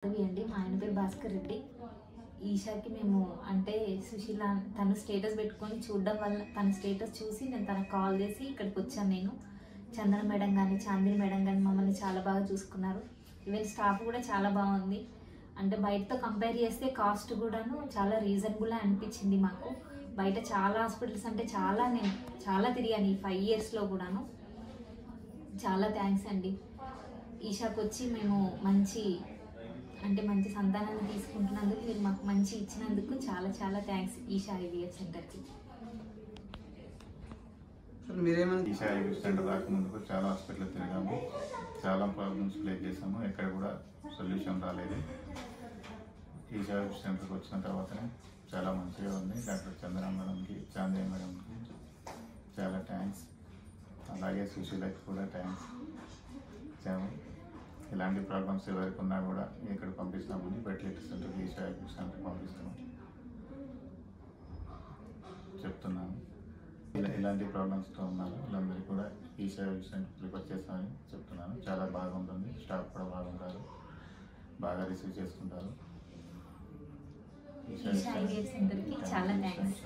అండి మా ఆయన పేరు భాస్కర్ రెడ్డి. ఈషాకి మేము అంటే సుశీల తను స్టేటస్ పెట్టుకొని చూడడం వల్ల తన స్టేటస్ చూసి నేను తనకు కాల్ చేసి ఇక్కడికి వచ్చాను. నేను చందన మేడం కానీ చాందిని మేడం కానీ మమ్మల్ని చాలా బాగా చూసుకున్నారు. ఈవెన్ స్టాఫ్ కూడా చాలా బాగుంది. అంటే బయటతో కంపేర్ చేస్తే కాస్ట్ కూడాను చాలా రీజనబుల్ అనిపించింది మాకు. బయట చాలా హాస్పిటల్స్ అంటే నేను చాలా తిరిగాను ఈ 5 yearsలో కూడాను. చాలా థ్యాంక్స్ అండి. ఈషాకి వచ్చి మేము మంచి సంతానాన్ని తీసుకుంటున్నందుకు మీరు మాకు మంచి ఇచ్చినందుకు చాలా థ్యాంక్స్ ఈషా ఐవీఎఫ్ సెంటర్కి. ఈషా ఐవీఎఫ్ సెంటర్ రాకముందుకు చాలా హాస్పిటల్ తిరిగాము, చాలా ప్రాబ్లమ్స్ ప్లేస్ చేసాము, ఎక్కడ కూడా సొల్యూషన్ రాలేదు. ఈషా ఐవీఎఫ్ సెంటర్కి వచ్చిన తర్వాతనే చాలా మంచిగా ఉంది. డాక్టర్ చందన మేడంకి, చాందిని మేడంకి చాలా థ్యాంక్స్. అలాగే సుశీలకి కూడా థ్యాంక్స్ ఇచ్చాము. ఇలాంటి ప్రాబ్లమ్స్ ఎవరికి ఉన్నా కూడా ఇక్కడ పంపిస్తామని ఫెర్టిలిటీ సెంటర్కి ఈషా ఐవీఎఫ్ సెంటర్కి పంపిస్తాము చెప్తున్నాను. ఇలాంటి ప్రాబ్లమ్స్తో ఉన్నారు వీళ్ళందరికీ కూడా ఈషా ఐవీఎఫ్ సెంటర్ ప్రిఫర్ చేస్తామని చెప్తున్నాను. చాలా బాగుంటుంది, స్టాఫ్ కూడా బాగుంటారు, బాగా రిసీవ్ చేసుకుంటారు. ఈషా ఐవీఎఫ్ సెంటర్కి చాలా థ్యాంక్స్.